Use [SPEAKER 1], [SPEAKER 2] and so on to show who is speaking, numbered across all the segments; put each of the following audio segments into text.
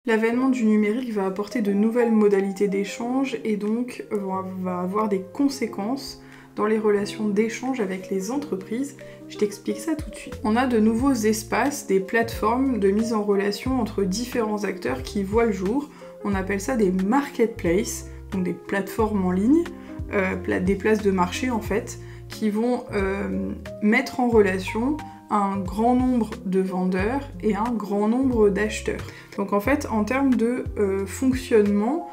[SPEAKER 1] L'avènement du numérique va apporter de nouvelles modalités d'échange et donc va avoir des conséquences dans les relations d'échange avec les entreprises. Je t'explique ça tout de suite. On a de nouveaux espaces, des plateformes de mise en relation entre différents acteurs qui voient le jour. On appelle ça des marketplaces, donc des plateformes en ligne, des places de marché en fait, qui vont mettre en relation un grand nombre de vendeurs et un grand nombre d'acheteurs. Donc en fait, en termes de fonctionnement,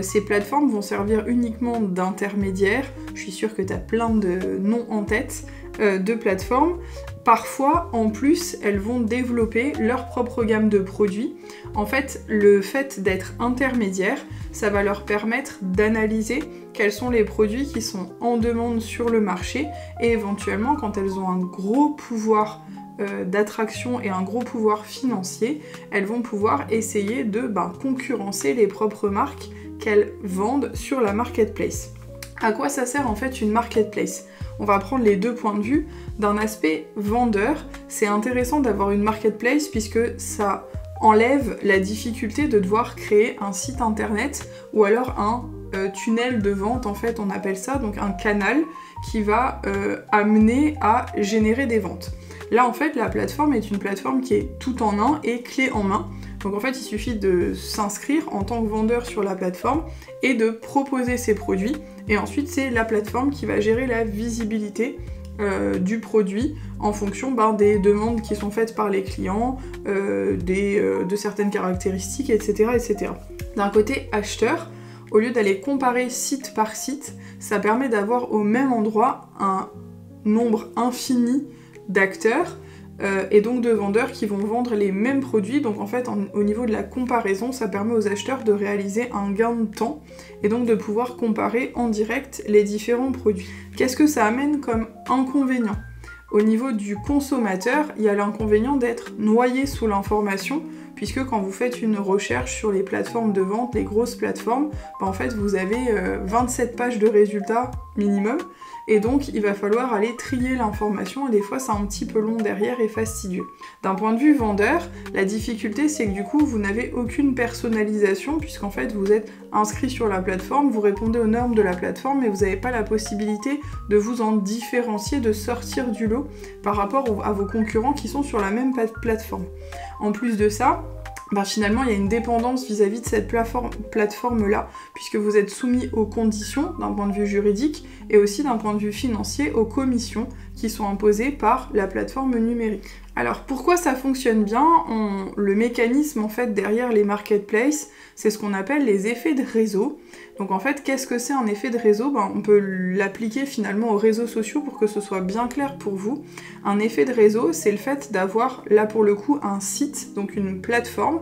[SPEAKER 1] ces plateformes vont servir uniquement d'intermédiaires. Je suis sûre que tu as plein de noms en tête de plateformes. Parfois, en plus, elles vont développer leur propre gamme de produits. En fait, le fait d'être intermédiaire, ça va leur permettre d'analyser quels sont les produits qui sont en demande sur le marché et éventuellement, quand elles ont un gros pouvoir d'attraction et un gros pouvoir financier, elles vont pouvoir essayer de concurrencer les propres marques qu'elles vendent sur la marketplace. À quoi ça sert en fait une marketplace ? On va prendre les deux points de vue. D'un aspect vendeur, c'est intéressant d'avoir une marketplace puisque ça enlève la difficulté de devoir créer un site internet ou alors un tunnel de vente, en fait on appelle ça, donc un canal qui va amener à générer des ventes. Là en fait la plateforme est une plateforme qui est tout en un et clé en main. Donc en fait il suffit de s'inscrire en tant que vendeur sur la plateforme et de proposer ses produits et ensuite c'est la plateforme qui va gérer la visibilité du produit en fonction des demandes qui sont faites par les clients, de certaines caractéristiques, etc. etc. D'un côté acheteur, au lieu d'aller comparer site par site, ça permet d'avoir au même endroit un nombre infini d'acteurs et donc de vendeurs qui vont vendre les mêmes produits. Donc en fait, au niveau de la comparaison, ça permet aux acheteurs de réaliser un gain de temps et donc de pouvoir comparer en direct les différents produits. Qu'est-ce que ça amène comme inconvénient ? Au niveau du consommateur, il y a l'inconvénient d'être noyé sous l'information, puisque quand vous faites une recherche sur les plateformes de vente, les grosses plateformes, en fait vous avez 27 pages de résultats minimum, et donc il va falloir aller trier l'information, et des fois c'est un petit peu long derrière et fastidieux. D'un point de vue vendeur, la difficulté c'est que du coup vous n'avez aucune personnalisation, puisqu'en fait vous êtes inscrit sur la plateforme, vous répondez aux normes de la plateforme, mais vous n'avez pas la possibilité de vous en différencier, de sortir du lot par rapport à vos concurrents qui sont sur la même plateforme. En plus de ça, finalement il y a une dépendance vis-à-vis de cette plateforme-là, puisque vous êtes soumis aux conditions d'un point de vue juridique et aussi d'un point de vue financier aux commissions qui sont imposées par la plateforme numérique. Alors pourquoi ça fonctionne bien ? Le mécanisme en fait derrière les marketplaces, c'est ce qu'on appelle les effets de réseau. Donc en fait, qu'est-ce que c'est un effet de réseau ? On peut l'appliquer finalement aux réseaux sociaux pour que ce soit bien clair pour vous. Un effet de réseau, c'est le fait d'avoir là pour le coup un site, donc une plateforme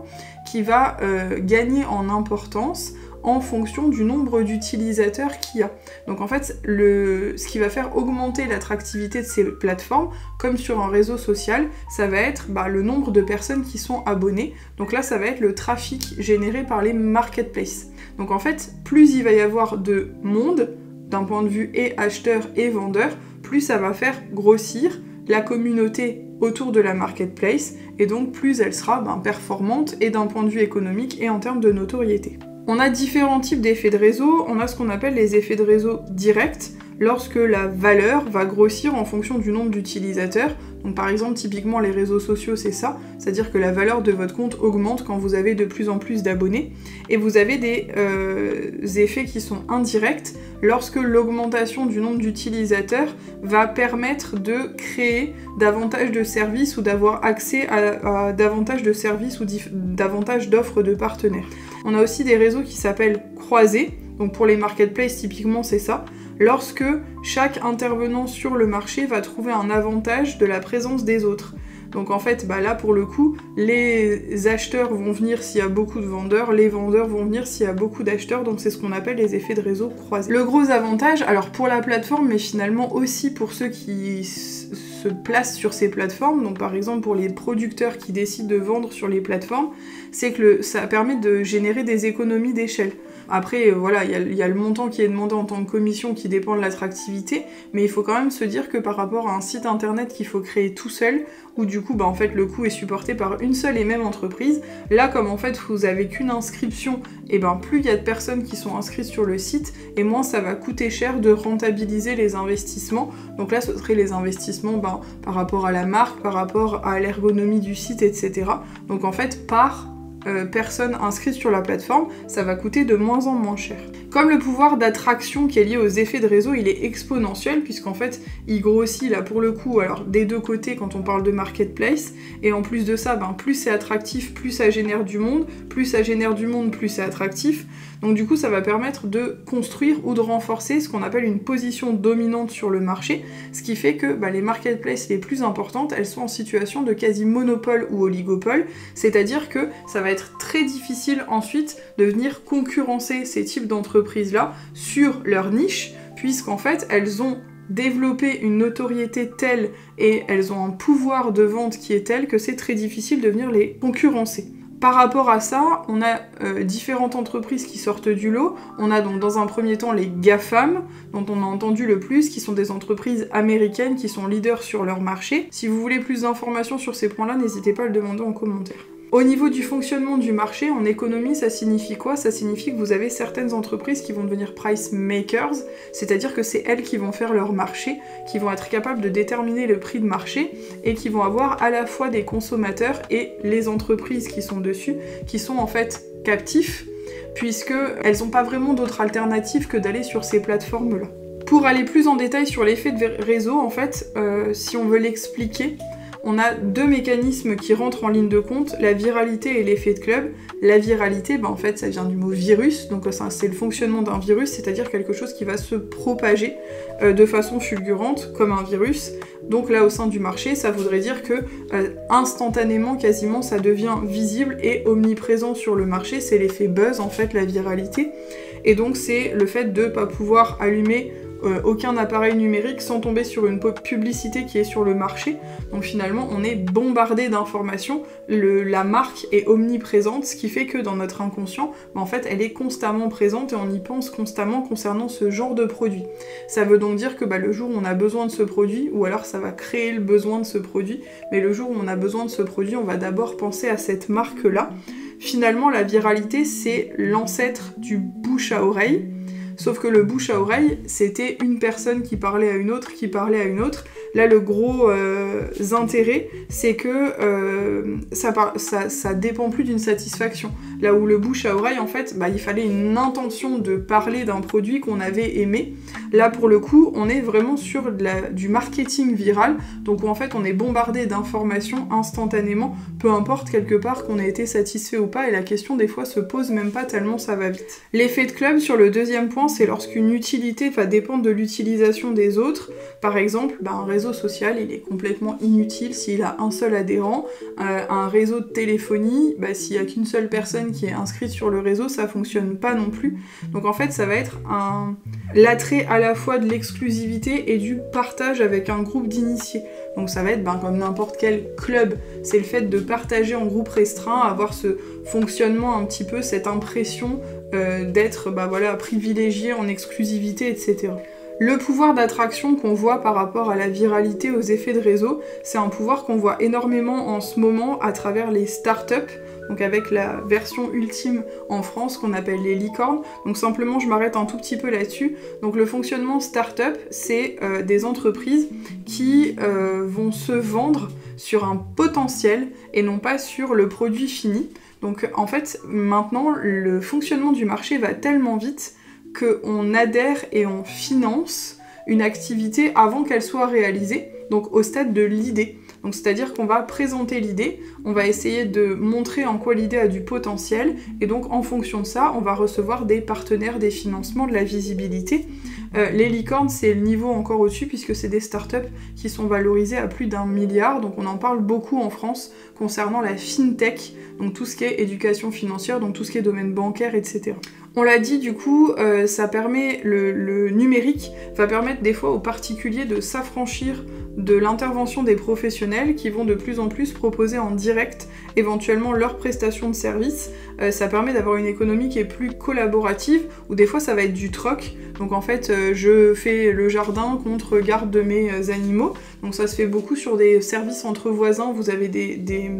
[SPEAKER 1] qui va gagner en importance en fonction du nombre d'utilisateurs qu'il y a. Donc en fait, ce qui va faire augmenter l'attractivité de ces plateformes, comme sur un réseau social, ça va être le nombre de personnes qui sont abonnées. Donc là, ça va être le trafic généré par les marketplaces. Donc en fait, plus il va y avoir de monde, d'un point de vue et acheteur et vendeur, plus ça va faire grossir la communauté autour de la marketplace, et donc plus elle sera performante et d'un point de vue économique et en termes de notoriété. On a différents types d'effets de réseau. On a ce qu'on appelle les effets de réseau directs, lorsque la valeur va grossir en fonction du nombre d'utilisateurs. Donc par exemple, typiquement les réseaux sociaux, c'est ça, c'est-à-dire que la valeur de votre compte augmente quand vous avez de plus en plus d'abonnés. Et vous avez des effets qui sont indirects, lorsque l'augmentation du nombre d'utilisateurs va permettre de créer davantage de services ou d'avoir accès à davantage de services ou davantage d'offres de partenaires. On a aussi des réseaux qui s'appellent croisés, donc pour les marketplaces typiquement c'est ça, lorsque chaque intervenant sur le marché va trouver un avantage de la présence des autres. Donc en fait, là pour le coup, les acheteurs vont venir s'il y a beaucoup de vendeurs, les vendeurs vont venir s'il y a beaucoup d'acheteurs, donc c'est ce qu'on appelle les effets de réseau croisés. Le gros avantage, alors pour la plateforme, mais finalement aussi pour ceux qui se placent sur ces plateformes, donc par exemple pour les producteurs qui décident de vendre sur les plateformes, c'est que ça permet de générer des économies d'échelle. Après, voilà, il y a le montant qui est demandé en tant que commission qui dépend de l'attractivité, mais il faut quand même se dire que par rapport à un site internet qu'il faut créer tout seul, où du coup, en fait, le coût est supporté par une seule et même entreprise, là, comme en fait, vous avez qu'une inscription, et plus il y a de personnes qui sont inscrites sur le site, et moins ça va coûter cher de rentabiliser les investissements. Donc là, ce serait les investissements par rapport à la marque, par rapport à l'ergonomie du site, etc. Donc en fait, par personnes inscrites sur la plateforme, ça va coûter de moins en moins cher. Comme le pouvoir d'attraction qui est lié aux effets de réseau, il est exponentiel, puisqu'en fait, il grossit là pour le coup, alors des deux côtés quand on parle de marketplace, et en plus de ça, plus c'est attractif, plus ça génère du monde, plus ça génère du monde, plus c'est attractif. Donc du coup, ça va permettre de construire ou de renforcer ce qu'on appelle une position dominante sur le marché, ce qui fait que les marketplaces les plus importantes, elles sont en situation de quasi-monopole ou oligopole, c'est-à-dire que ça va être très difficile ensuite de venir concurrencer ces types d'entreprises-là sur leur niche, puisqu'en fait, elles ont développé une notoriété telle et elles ont un pouvoir de vente qui est tel que c'est très difficile de venir les concurrencer. Par rapport à ça, on a différentes entreprises qui sortent du lot. On a donc dans un premier temps les GAFAM, dont on a entendu le plus, qui sont des entreprises américaines qui sont leaders sur leur marché. Si vous voulez plus d'informations sur ces points-là, n'hésitez pas à le demander en commentaire. Au niveau du fonctionnement du marché, en économie, ça signifie quoi? Ça signifie que vous avez certaines entreprises qui vont devenir price makers, c'est-à-dire que c'est elles qui vont faire leur marché, qui vont être capables de déterminer le prix de marché et qui vont avoir à la fois des consommateurs et les entreprises qui sont dessus, qui sont en fait captifs, puisqu'elles n'ont pas vraiment d'autre alternative que d'aller sur ces plateformes-là. Pour aller plus en détail sur l'effet de réseau, en fait, si on veut l'expliquer, on a deux mécanismes qui rentrent en ligne de compte, la viralité et l'effet de club. La viralité, en fait, ça vient du mot virus, donc c'est le fonctionnement d'un virus, c'est-à-dire quelque chose qui va se propager de façon fulgurante, comme un virus. Donc là, au sein du marché, ça voudrait dire que instantanément, quasiment, ça devient visible et omniprésent sur le marché. C'est l'effet buzz, en fait, la viralité. Et donc, c'est le fait de ne pas pouvoir allumer aucun appareil numérique sans tomber sur une publicité qui est sur le marché. Donc finalement, on est bombardé d'informations, la marque est omniprésente, ce qui fait que dans notre inconscient, en fait, elle est constamment présente et on y pense constamment concernant ce genre de produit. Ça veut donc dire que le jour où on a besoin de ce produit, ou alors ça va créer le besoin de ce produit, mais le jour où on a besoin de ce produit, on va d'abord penser à cette marque-là. Finalement, la viralité, c'est l'ancêtre du bouche à oreille. Sauf que le bouche à oreille, c'était une personne qui parlait à une autre, qui parlait à une autre. Là, le gros intérêt, c'est que ça dépend plus d'une satisfaction. Là où le bouche à oreille, en fait, il fallait une intention de parler d'un produit qu'on avait aimé. Là, pour le coup, on est vraiment sur du marketing viral, donc où en fait, on est bombardé d'informations instantanément, peu importe quelque part qu'on ait été satisfait ou pas, et la question des fois se pose même pas tellement ça va vite. L'effet de club, sur le deuxième point, c'est lorsqu'une utilité va dépendre de l'utilisation des autres. Par exemple, un réseau social, il est complètement inutile s'il a un seul adhérent. Un réseau de téléphonie, s'il n'y a qu'une seule personne qui est inscrite sur le réseau, ça fonctionne pas non plus. Donc en fait, ça va être l'attrait à la fois de l'exclusivité et du partage avec un groupe d'initiés. Donc ça va être comme n'importe quel club. C'est le fait de partager en groupe restreint, avoir ce fonctionnement un petit peu, cette impression d'être privilégié en exclusivité, etc. Le pouvoir d'attraction qu'on voit par rapport à la viralité, aux effets de réseau, c'est un pouvoir qu'on voit énormément en ce moment à travers les startups, donc avec la version ultime en France qu'on appelle les licornes. Donc simplement, je m'arrête un tout petit peu là-dessus. Donc le fonctionnement startup, c'est des entreprises qui vont se vendre sur un potentiel et non pas sur le produit fini. Donc en fait, maintenant, le fonctionnement du marché va tellement vite qu'on adhère et on finance une activité avant qu'elle soit réalisée, donc au stade de l'idée. Donc c'est-à-dire qu'on va présenter l'idée, on va essayer de montrer en quoi l'idée a du potentiel, et donc en fonction de ça, on va recevoir des partenaires, des financements, de la visibilité. Les licornes, c'est le niveau encore au-dessus, puisque c'est des startups qui sont valorisées à plus d'1 milliard, donc on en parle beaucoup en France concernant la fintech, donc tout ce qui est éducation financière, donc tout ce qui est domaine bancaire, etc. On l'a dit, du coup, ça permet, le numérique va permettre des fois aux particuliers de s'affranchir de l'intervention des professionnels qui vont de plus en plus proposer en direct éventuellement leurs prestations de service. Ça permet d'avoir une économie qui est plus collaborative, ou des fois ça va être du troc. Donc en fait, je fais le jardin contre garde de mes animaux. Donc ça se fait beaucoup sur des services entre voisins. Vous avez des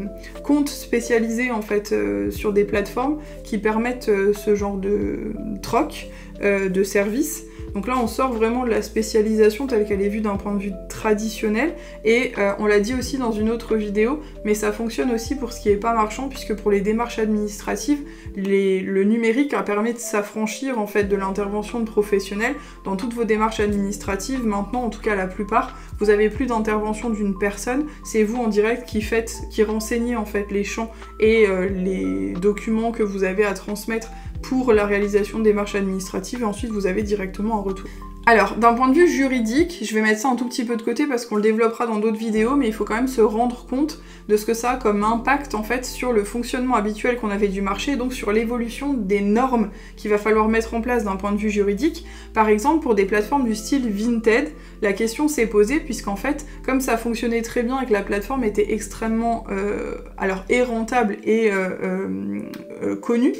[SPEAKER 1] comptes spécialisés en fait sur des plateformes qui permettent ce genre de troc, de service. Donc là, on sort vraiment de la spécialisation telle qu'elle est vue d'un point de vue traditionnel, et on l'a dit aussi dans une autre vidéo, mais ça fonctionne aussi pour ce qui n'est pas marchand, puisque pour les démarches administratives, le numérique permet de s'affranchir en fait de l'intervention de professionnels. Dans toutes vos démarches administratives, maintenant, en tout cas la plupart, vous n'avez plus d'intervention d'une personne, c'est vous en direct qui renseignez en fait les champs et les documents que vous avez à transmettre pour la réalisation de démarches administratives, et ensuite vous avez directement un retour. Alors, d'un point de vue juridique, je vais mettre ça un tout petit peu de côté parce qu'on le développera dans d'autres vidéos, mais il faut quand même se rendre compte de ce que ça a comme impact en fait sur le fonctionnement habituel qu'on avait du marché, donc sur l'évolution des normes qu'il va falloir mettre en place d'un point de vue juridique. Par exemple, pour des plateformes du style Vinted, la question s'est posée puisqu'en fait, comme ça fonctionnait très bien et que la plateforme était extrêmement rentable et connue,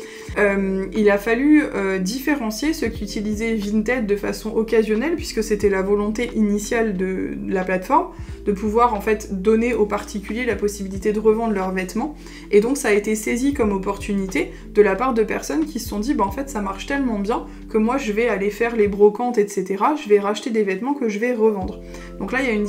[SPEAKER 1] il a fallu différencier ceux qui utilisaient Vinted de façon occasionnelle, puisque c'était la volonté initiale de la plateforme, de pouvoir en fait donner aux particuliers la possibilité de revendre leurs vêtements, et donc ça a été saisi comme opportunité de la part de personnes qui se sont dit en fait ça marche tellement bien que moi je vais aller faire les brocantes, etc., je vais racheter des vêtements que je vais revendre. Donc là il y a une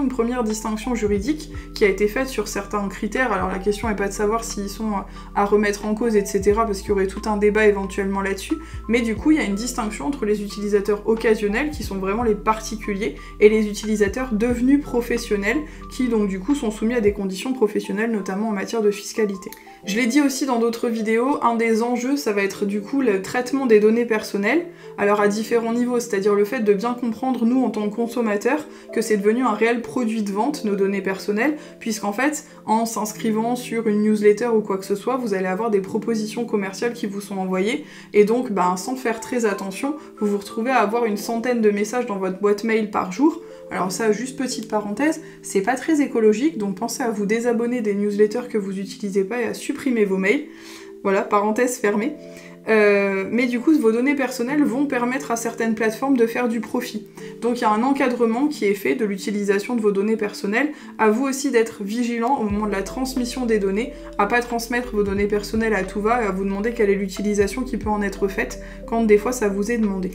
[SPEAKER 1] première distinction juridique qui a été faite sur certains critères. Alors la question n'est pas de savoir s'ils sont à remettre en cause, etc., parce qu'il y aurait tout un débat éventuellement là-dessus, mais du coup il y a une distinction entre les utilisateurs occasionnels, qui sont vraiment les particuliers, et les utilisateurs devenus professionnels, qui donc du coup sont soumis à des conditions professionnelles, notamment en matière de fiscalité. Je l'ai dit aussi dans d'autres vidéos, un des enjeux, ça va être du coup le traitement des données personnelles, alors à différents niveaux, c'est-à-dire le fait de bien comprendre, nous en tant que consommateurs, que c'est devenu un réel produit de vente, nos données personnelles, puisqu'en fait, en s'inscrivant sur une newsletter ou quoi que ce soit, vous allez avoir des propositions commerciales qui vous sont envoyées, et donc sans faire très attention, vous vous retrouvez à avoir une centaine de messages dans votre boîte mail par jour. Alors ça, juste petite parenthèse, c'est pas très écologique, donc pensez à vous désabonner des newsletters que vous utilisez pas et à supprimer vos mails. Voilà, parenthèse fermée. Mais du coup, vos données personnelles vont permettre à certaines plateformes de faire du profit. Donc il y a un encadrement qui est fait de l'utilisation de vos données personnelles. À vous aussi d'être vigilant au moment de la transmission des données, à pas transmettre vos données personnelles à tout va et à vous demander quelle est l'utilisation qui peut en être faite quand des fois ça vous est demandé.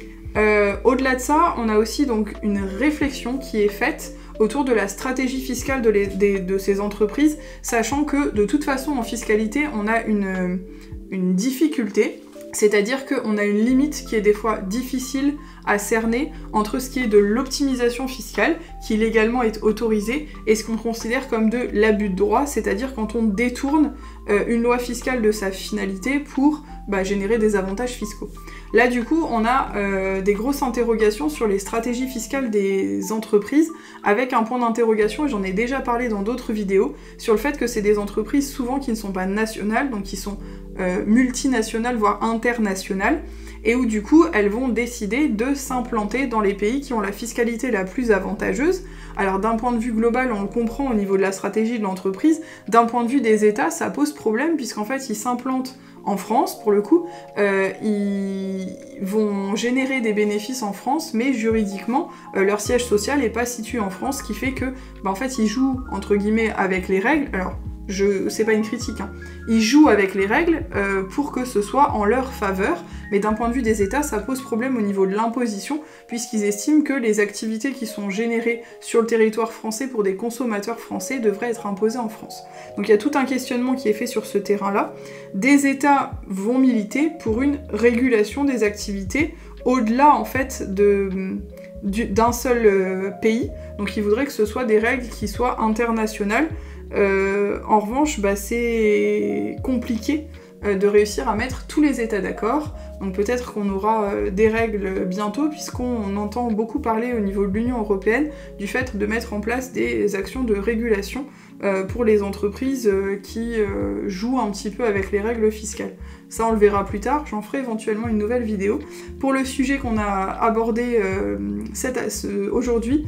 [SPEAKER 1] Au-delà de ça, on a aussi donc une réflexion qui est faite autour de la stratégie fiscale de ces entreprises, sachant que de toute façon en fiscalité on a une difficulté, c'est-à-dire qu'on a une limite qui est des fois difficile à cerner entre ce qui est de l'optimisation fiscale, qui légalement est autorisée, et ce qu'on considère comme de l'abus de droit, c'est-à-dire quand on détourne une loi fiscale de sa finalité pour générer des avantages fiscaux. Là du coup on a des grosses interrogations sur les stratégies fiscales des entreprises, avec un point d'interrogation, et j'en ai déjà parlé dans d'autres vidéos, sur le fait que c'est des entreprises souvent qui ne sont pas nationales, donc qui sont multinationales voire internationales, et où du coup elles vont décider de s'implanter dans les pays qui ont la fiscalité la plus avantageuse. Alors d'un point de vue global, on le comprend au niveau de la stratégie de l'entreprise, d'un point de vue des États, ça pose problème, puisqu'en fait ils s'implantent en France, pour le coup, ils vont générer des bénéfices en France, mais juridiquement, leur siège social n'est pas situé en France, ce qui fait que, en fait, ils jouent, entre guillemets, avec les règles. Alors, c'est pas une critique, hein. Ils jouent avec les règles pour que ce soit en leur faveur, mais d'un point de vue des États, ça pose problème au niveau de l'imposition, puisqu'ils estiment que les activités qui sont générées sur le territoire français pour des consommateurs français devraient être imposées en France. Donc il y a tout un questionnement qui est fait sur ce terrain-là. Des États vont militer pour une régulation des activités au-delà en fait d'un seul pays, donc ils voudraient que ce soit des règles qui soient internationales. En revanche, c'est compliqué de réussir à mettre tous les États d'accord, donc peut-être qu'on aura des règles bientôt, puisqu'on entend beaucoup parler au niveau de l'Union européenne du fait de mettre en place des actions de régulation pour les entreprises qui jouent un petit peu avec les règles fiscales. Ça on le verra plus tard, j'en ferai éventuellement une nouvelle vidéo. Pour le sujet qu'on a abordé aujourd'hui,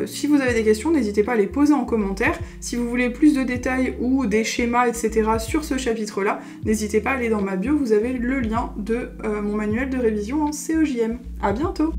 [SPEAKER 1] si vous avez des questions, n'hésitez pas à les poser en commentaire. Si vous voulez plus de détails ou des schémas, etc. sur ce chapitre-là, n'hésitez pas à aller dans ma bio, vous avez le lien de mon manuel de révision en CEJM. À bientôt!